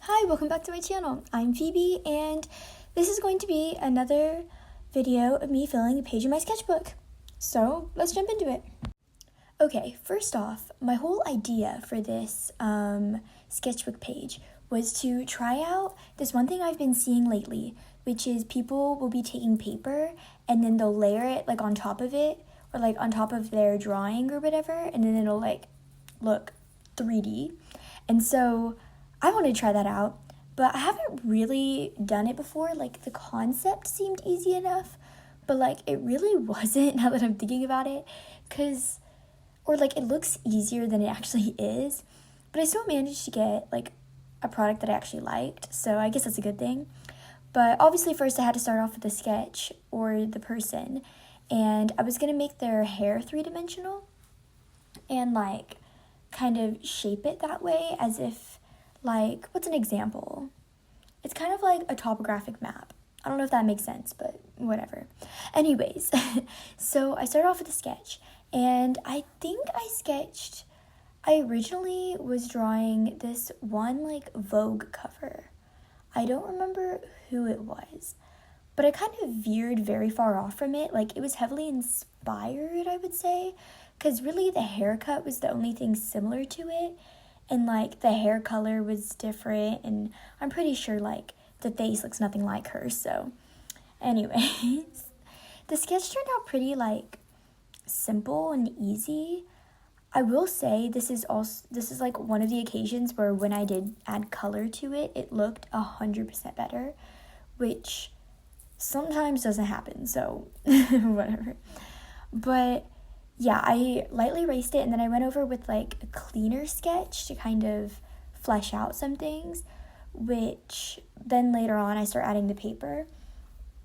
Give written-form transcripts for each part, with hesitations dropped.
Hi, welcome back to my channel. I'm Phoebe, and this is going to be another video of me filling a page in my sketchbook. So, let's jump into it. Okay, first off, my whole idea for this sketchbook page was to try out this one thing I've been seeing lately, which is people will be taking paper and then they'll layer it like on top of it, or like on top of their drawing or whatever, and then it'll like look 3D. And so I wanted to try that out, but I haven't really done it before. Like, the concept seemed easy enough, but like it really wasn't now that I'm thinking about it, or like it looks easier than it actually is, but I still managed to get like a product that I actually liked, so I guess that's a good thing. But obviously first I had to start off with the sketch or the person, and I was going to make their hair three-dimensional and like kind of shape it that way as if, like, what's an example? It's kind of like a topographic map. I don't know if that makes sense, but whatever. Anyways, so I started off with a sketch, and I think I originally was drawing this one like Vogue cover. I don't remember who it was, but I kind of veered very far off from it. Like, it was heavily inspired, I would say, because really the haircut was the only thing similar to it, and like the hair color was different, and I'm pretty sure like the face looks nothing like her. So anyways, the sketch turned out pretty like simple and easy. I will say this is like one of the occasions where when I did add color to it, it looked 100% better, which sometimes doesn't happen, so whatever. But yeah, I lightly erased it, and then I went over with like a cleaner sketch to kind of flesh out some things, which then later on I start adding the paper,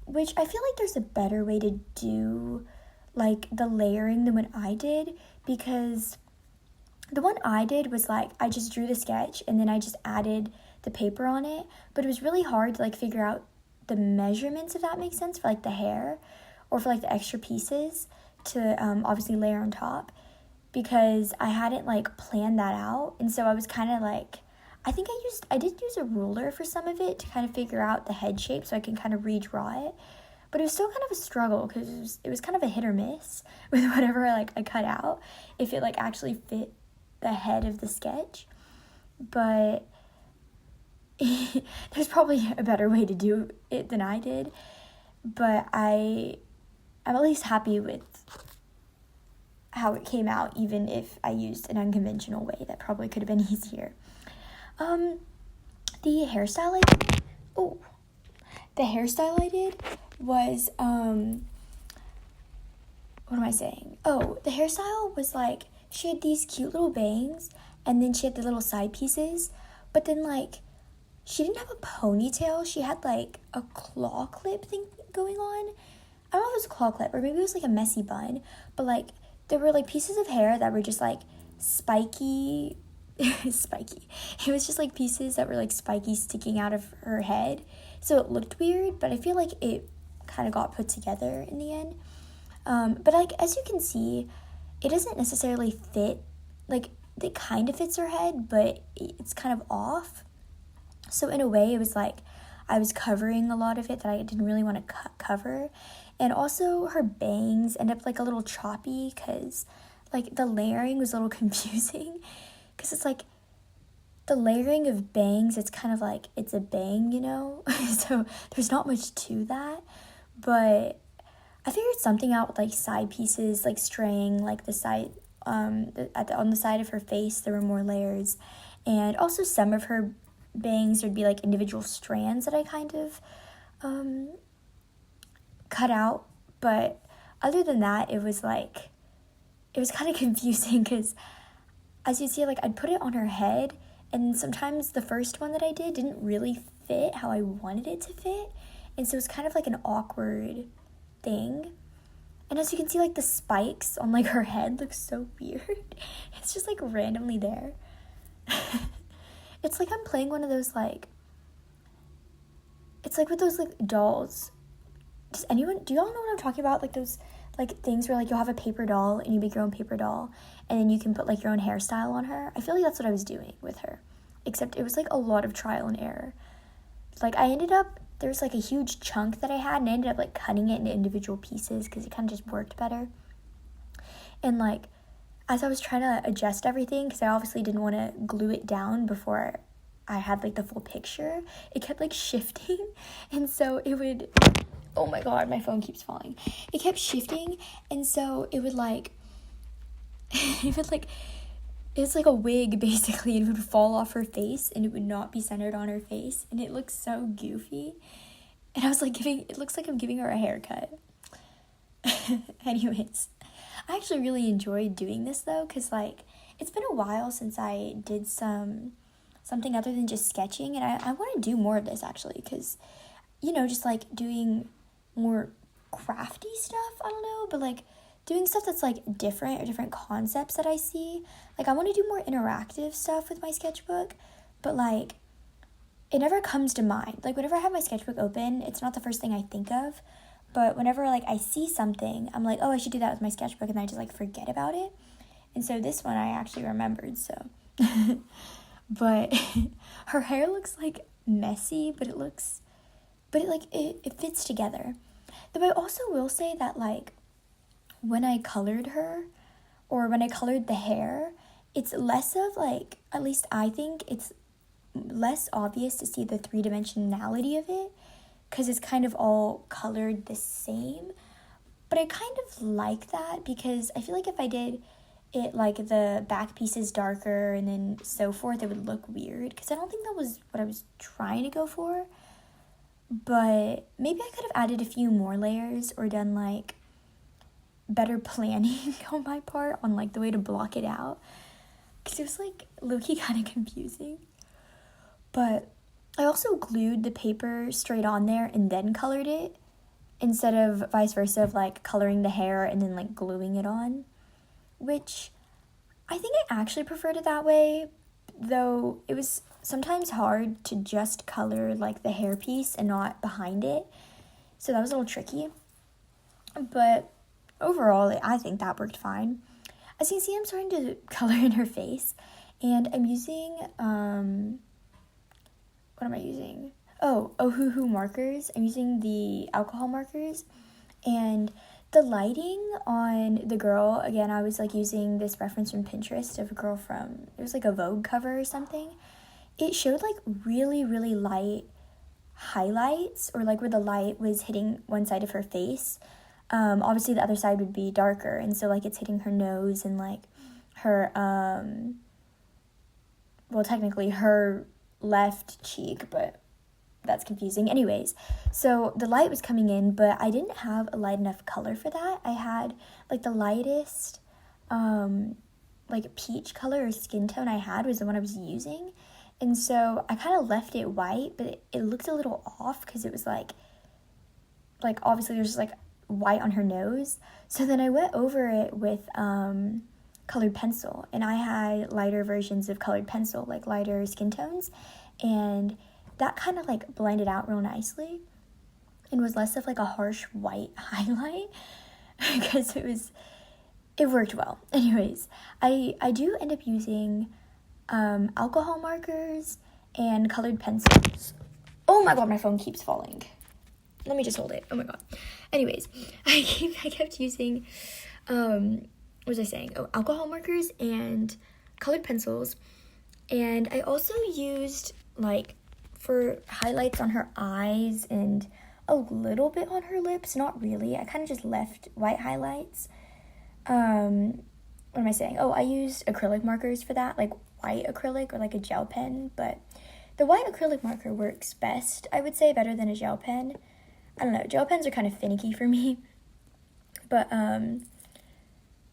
which I feel like there's a better way to do like the layering than what I did, because the one I did was like I just drew the sketch and then I just added the paper on it, but it was really hard to like figure out the measurements, if that makes sense, for like the hair or for like the extra pieces to obviously layer on top, because I hadn't like planned that out. And so I was kind of like, I did use a ruler for some of it to kind of figure out the head shape so I can kind of redraw it, but it was still kind of a struggle because it was kind of a hit or miss with whatever I cut out, if it like actually fit the head of the sketch. But there's probably a better way to do it than I did, but I'm at least happy with how it came out, even if I used an unconventional way that probably could have been easier. The hairstyle I did was, what am I saying? Oh, the hairstyle was like, she had these cute little bangs, and then she had the little side pieces, but then like, she didn't have a ponytail, she had like a claw clip thing going on. I don't know if it was a claw clip, or maybe it was like a messy bun, but like there were like pieces of hair that were just like spiky. It was just like pieces that were like spiky sticking out of her head, so it looked weird, but I feel like it kind of got put together in the end. But like, as you can see, it doesn't necessarily fit, like it kind of fits her head, but it's kind of off. So in a way, it was like I was covering a lot of it that I didn't really want to cover. And also her bangs end up like a little choppy, because like the layering was a little confusing, because it's like the layering of bangs, it's kind of like it's a bang, you know? So there's not much to that, but I figured something out with like side pieces, like straying like the side, on the side of her face there were more layers, and also some of her bangs would be like individual strands that I kind of cut out. But other than that, it was kind of confusing, because as you see, like I'd put it on her head, and sometimes the first one that I did didn't really fit how I wanted it to fit, and so it's kind of like an awkward thing. And as you can see, like the spikes on like her head look so weird. It's just like randomly there. It's like I'm playing one of those like, it's like with those like dolls. Do y'all know what I'm talking about? Like those like things where like you'll have a paper doll and you make your own paper doll, and then you can put like your own hairstyle on her. I feel like that's what I was doing with her. except it was like a lot of trial and error. Like there's like a huge chunk that I had, and I ended up like cutting it into individual pieces because it kind of just worked better. And like as I was trying to adjust everything, because I obviously didn't want to glue it down before I had like the full picture, it kept like shifting, and so it would, oh my god, my phone keeps falling. It kept shifting, and so it would like it's like a wig basically, and it would fall off her face and it would not be centered on her face, and it looks so goofy. And I was like it looks like I'm giving her a haircut. Anyways, I actually really enjoyed doing this though, because like it's been a while since I did something other than just sketching, and I want to do more of this actually, because just like doing more crafty stuff, I don't know, but like doing stuff that's like different, or different concepts that I see. Like I want to do more interactive stuff with my sketchbook, but like it never comes to mind. Like whenever I have my sketchbook open, it's not the first thing I think of, but whenever like I see something, I'm like, oh, I should do that with my sketchbook, and I just like forget about it. And so this one I actually remembered, so. But her hair looks like messy, but it fits together. Though I also will say that like when I colored her, or when I colored the hair, it's less of like, at least I think it's less obvious to see the three-dimensionality of it, because it's kind of all colored the same. But I kind of like that, because I feel like if I did it like the back piece is darker and then so forth, it would look weird, because I don't think that was what I was trying to go for. But maybe I could have added a few more layers, or done like better planning on my part on like the way to block it out, because it was like low-key kind of confusing. But I also glued the paper straight on there and then colored it, instead of vice versa, of like coloring the hair and then like gluing it on, which I think I actually preferred it that way, though it was sometimes hard to just color like the hair piece and not behind it, so that was a little tricky. But overall, I think that worked fine. As you can see, I'm starting to color in her face, and I'm using, what am I using? Oh, Ohuhu markers. I'm using the alcohol markers, and the lighting on the girl, again, I was like using this reference from Pinterest of a girl from, it was like a Vogue cover or something. It showed like really, really light highlights, or like where the light was hitting one side of her face. Obviously the other side would be darker, and so like it's hitting her nose and like her well, technically her left cheek, but that's confusing. Anyways, so the light was coming in, but I didn't have a light enough color for that. I had like the lightest like peach color or skin tone I had was the one I was using, and so I kind of left it white, but it looked a little off, because it was like obviously there's just like white on her nose. So then I went over it with colored pencil, and I had lighter versions of colored pencil, like lighter skin tones, and that kind of like blended out real nicely and was less of like a harsh white highlight, because it worked well. Anyways, I do end up using alcohol markers and colored pencils. Oh my god, my phone keeps falling. Let me just hold it. Oh my god. Anyways, I kept using, what was I saying? Oh, alcohol markers and colored pencils. And I also used, like, for highlights on her eyes and a little bit on her lips. Not really. I kind of just left white highlights. What am I saying? Oh, I used acrylic markers for that, like white acrylic or like a gel pen. But the white acrylic marker works best, I would say, better than a gel pen. I don't know, gel pens are kind of finicky for me. But,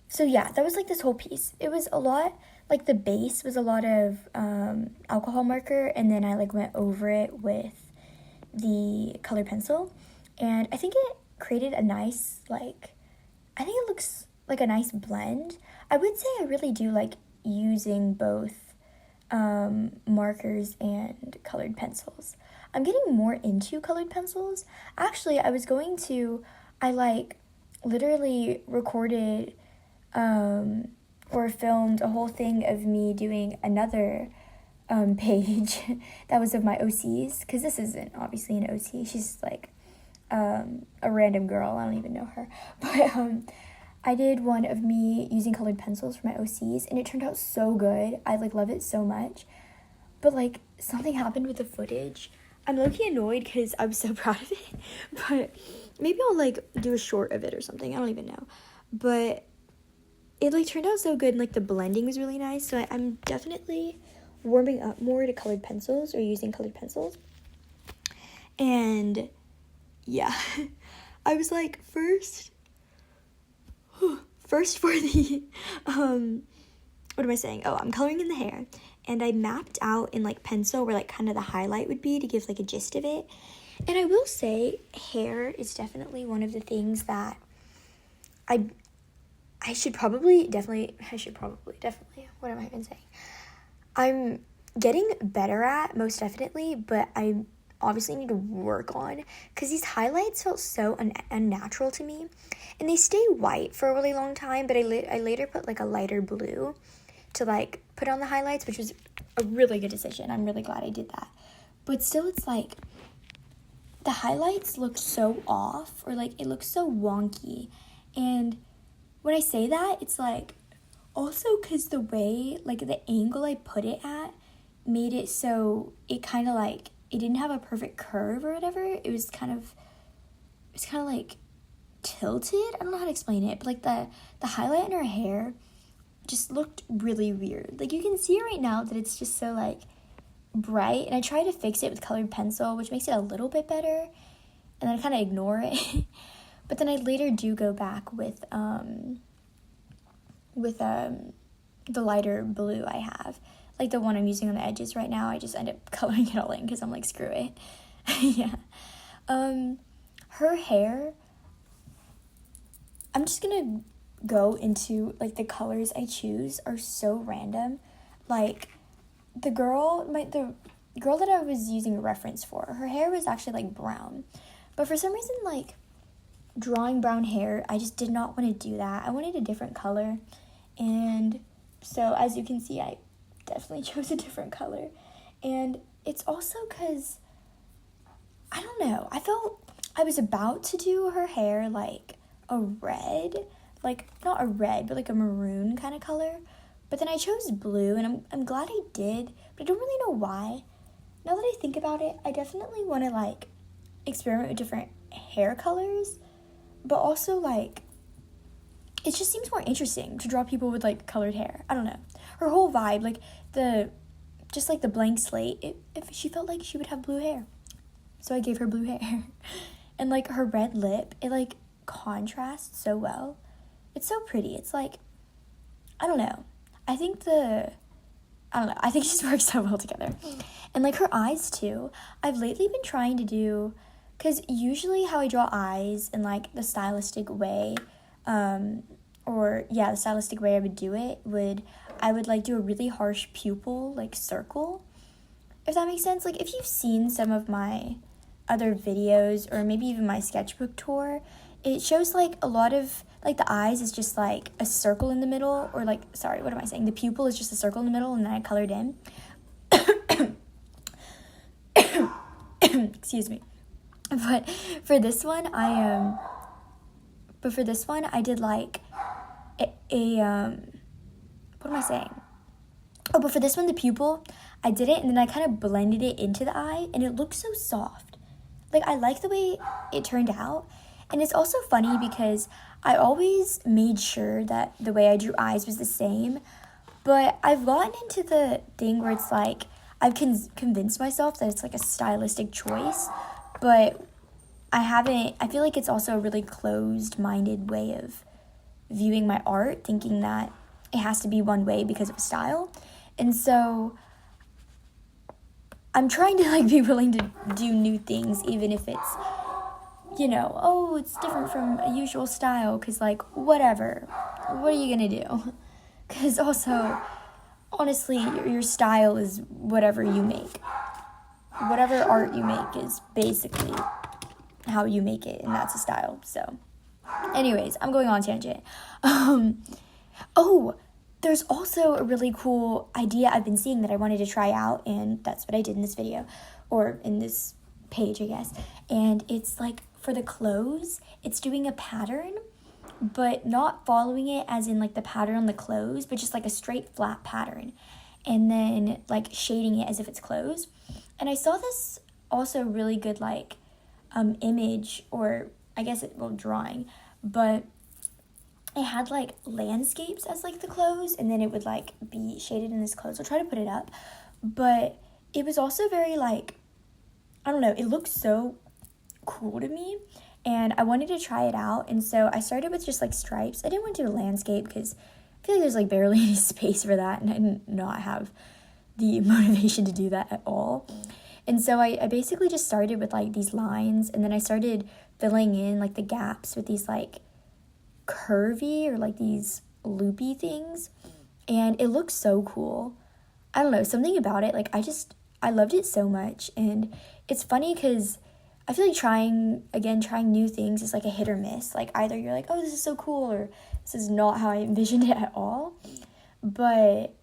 so yeah, that was like this whole piece. It was a lot, like the base was a lot of alcohol marker, and then I like went over it with the colored pencil. And I think it created a nice, like, I think it looks like a nice blend. I would say I really do like using both markers and colored pencils. I'm getting more into colored pencils. Actually, I like literally recorded or filmed a whole thing of me doing another page that was of my OCs, because this isn't obviously an OC, she's like a random girl, I don't even know her, but I did one of me using colored pencils for my OCs, and it turned out so good. I like love it so much, but like something happened with the footage. I'm low-key annoyed because I was so proud of it, but maybe I'll like do a short of it or something, I don't even know, but it like turned out so good, and like the blending was really nice, so I'm definitely warming up more to colored pencils or using colored pencils. And yeah, I was like, first for the what am I saying? Oh, I'm coloring in the hair, and I mapped out in like pencil where like kind of the highlight would be to give like a gist of it. And I will say hair is definitely one of the things that I should probably definitely, what am I even saying? I'm getting better at, most definitely, but I obviously need to work on, because these highlights felt so unnatural to me, and they stay white for a really long time, but I later put like a lighter blue to like put on the highlights, which was a really good decision. I'm really glad I did that. But still, it's like the highlights look so off, or like it looks so wonky, and when I say that, it's like also because the way, like the angle I put it at made it so it kind of like, it didn't have a perfect curve or whatever. It was kind of like tilted. I don't know how to explain it, but like the highlight in her hair just looked really weird. Like you can see right now that it's just so like bright, and I tried to fix it with colored pencil, which makes it a little bit better, and then I kind of ignore it. But then I later do go back with the lighter blue I have. Like the one I'm using on the edges right now, I just end up coloring it all in because I'm like, screw it. Yeah. Her hair, I'm just gonna go into, like, the colors I choose are so random. Like, the girl that I was using a reference for, her hair was actually, like, brown. But for some reason, like, drawing brown hair, I just did not want to do that. I wanted a different color. And so, as you can see, I definitely chose a different color. And it's also because, I don't know, I felt I was about to do her hair, like, a red, like, not a red, but like a maroon kind of color. But then I chose blue, and I'm glad I did, but I don't really know why. Now that I think about it, I definitely want to, like, experiment with different hair colors, but also, like, it just seems more interesting to draw people with, like, colored hair. I don't know. Her whole vibe, like, just like the blank slate, if she felt like she would have blue hair. So I gave her blue hair. And, like, her red lip, it, like, contrasts so well. It's so pretty. It's, like, I don't know. I think it just works so well together. And, like, her eyes, too. I've lately been trying to do, because usually how I draw eyes in, like, the stylistic way, the stylistic way I would do it I would, like, do a really harsh pupil, like, circle, if that makes sense. Like, if you've seen some of my other videos, or maybe even my sketchbook tour, it shows, like, a lot of, like, the eyes is just, like, a circle in the middle, or, like, sorry, what am I saying? The pupil is just a circle in the middle, and then I colored in. Excuse me. But for this one, I did, like, what am I saying? Oh, but for this one, the pupil, I did it, and then I kind of blended it into the eye, and it looked so soft. Like, I like the way it turned out. And it's also funny because I always made sure that the way I drew eyes was the same. But I've gotten into the thing where it's like, I've convinced myself that it's like a stylistic choice. But I feel like it's also a really closed-minded way of viewing my art, thinking that it has to be one way because of style. And so I'm trying to, like, be willing to do new things, even if it's, you know, oh, it's different from a usual style, because, like, whatever. What are you going to do? Because also, honestly, your style is whatever you make. Whatever art you make is basically how you make it, and that's a style. So, anyways, I'm going on tangent. there's also a really cool idea I've been seeing that I wanted to try out, and that's what I did in this video, or in this page, I guess. And it's like for the clothes, it's doing a pattern, but not following it as in like the pattern on the clothes, but just like a straight flat pattern, and then like shading it as if it's clothes. And I saw this also really good like image, or I guess drawing, but it had like landscapes as like the clothes, and then it would like be shaded in this clothes. I'll try to put it up, but it was also very like, I don't know, it looked so cool to me, and I wanted to try it out. And so I started with just like stripes. I didn't want to do a landscape because I feel like there's like barely any space for that, and I did not have the motivation to do that at all. And so I basically just started with like these lines, and then I started filling in like the gaps with these like curvy or like these loopy things, and it looks so cool. I don't know, something about it, like I loved it so much. And it's funny because I feel like trying new things is like a hit or miss. Like either you're like, oh, this is so cool, or this is not how I envisioned it at all. But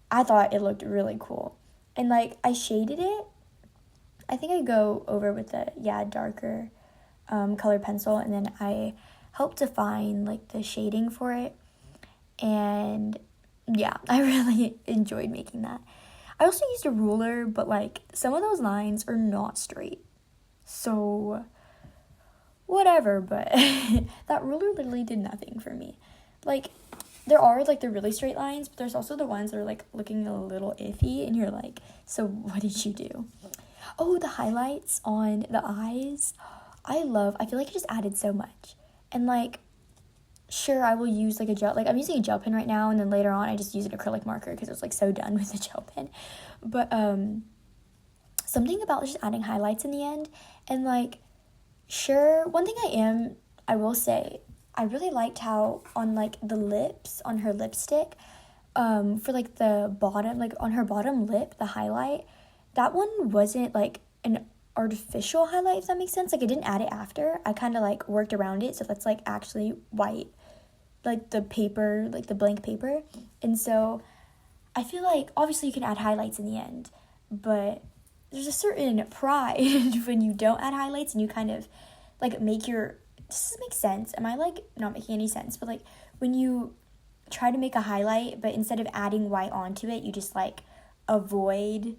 I thought it looked really cool, and like I shaded it. I think I go over with the darker colored pencil, and then I helped define like the shading for it. And yeah, I really enjoyed making that. I also used a ruler, but like some of those lines are not straight, so whatever. But that ruler literally did nothing for me. Like there are like the really straight lines, but there's also the ones that are like looking a little iffy, and you're like, so what did you do? Oh, the highlights on the eyes. I feel like it just added so much. And like, sure, I will use like a gel, like I'm using a gel pen right now, and then later on I just use an acrylic marker because I was like so done with the gel pen. But something about just adding highlights in the end. And like, sure, one thing I will say, I really liked how on like the lips, on her lipstick, for like the bottom, like on her bottom lip, the highlight, that one wasn't like an artificial highlight, if that makes sense. Like I didn't add it after. I kind of like worked around it, so that's like actually white, like the paper, like the blank paper. And so I feel like obviously you can add highlights in the end, but there's a certain pride when you don't add highlights and you kind of like make your, does this make sense? Am I like not making any sense? But like when you try to make a highlight, but instead of adding white onto it, you just like avoid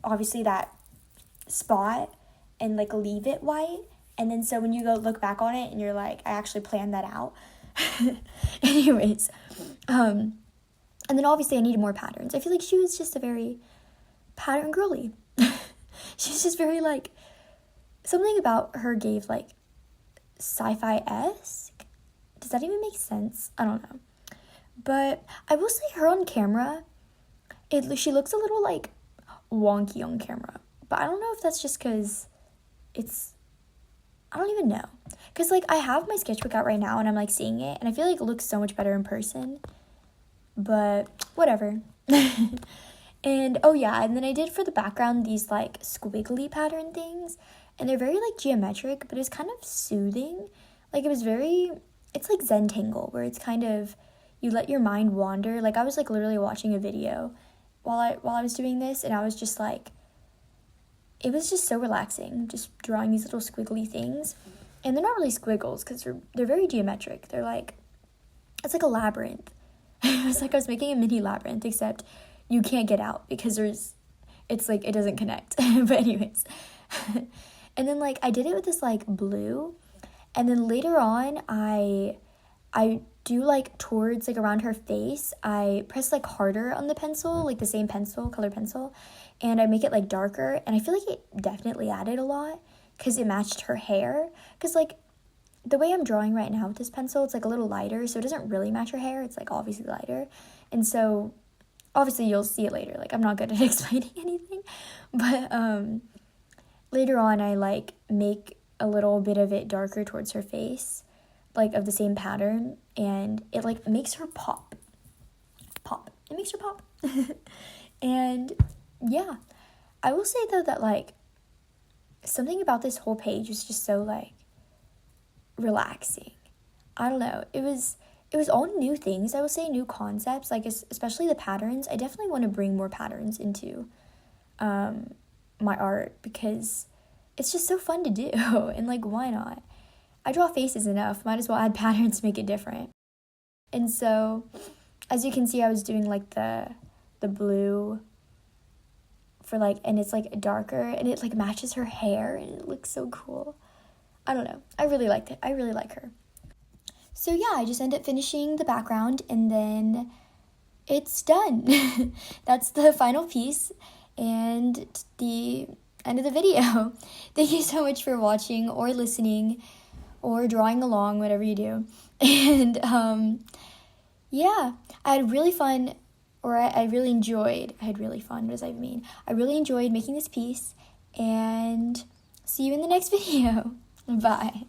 obviously that spot and like leave it white. And then so when you go look back on it and you're like, I actually planned that out. Anyways, and then obviously I needed more patterns. I feel like she was just a very pattern girly. She's just very like, something about her gave like sci-fi-esque. Does that even make sense? I don't know. But I will say her on camera, she looks a little like wonky on camera. But I don't know if that's just because I don't even know. Because like I have my sketchbook out right now and I'm like seeing it, and I feel like it looks so much better in person. But whatever. And oh yeah, and then I did for the background these like squiggly pattern things, and they're very like geometric, but it's kind of soothing. Like it's like Zentangle, where it's kind of, you let your mind wander. Like I was like literally watching a video while I was doing this, and I was just like, it was just so relaxing, just drawing these little squiggly things. And they're not really squiggles because they're very geometric. They're like, it's like a labyrinth. It was like I was making a mini labyrinth, except you can't get out because it's like it doesn't connect. But anyways, and then like I did it with this like blue, and then later on I do like towards like around her face, I press like harder on the pencil, like the same pencil, color pencil, and I make it like darker. And I feel like it definitely added a lot because it matched her hair. Because like the way I'm drawing right now with this pencil, it's like a little lighter, so it doesn't really match her hair. It's like obviously lighter. And so obviously you'll see it later. Like I'm not good at explaining anything. But later on I like make a little bit of it darker towards her face, like of the same pattern, and it like makes her pop. It makes her pop. And yeah, I will say though that like something about this whole page was just so like relaxing. I don't know. It was it was all new things, I will say, new concepts, like especially the patterns. I definitely want to bring more patterns into my art because it's just so fun to do, and like, why not? I draw faces enough, might as well add patterns to make it different. And so, as you can see, I was doing like the blue for like, and it's like darker, and it like matches her hair, and it looks so cool. I don't know, I really liked it. I really like her. So yeah, I just ended up finishing the background, and then it's done. That's the final piece and the end of the video. Thank you so much for watching or listening or drawing along, whatever you do. And yeah, I had really fun, or I really enjoyed, I had really fun, what does that mean? I really enjoyed making this piece, and see you in the next video. Bye.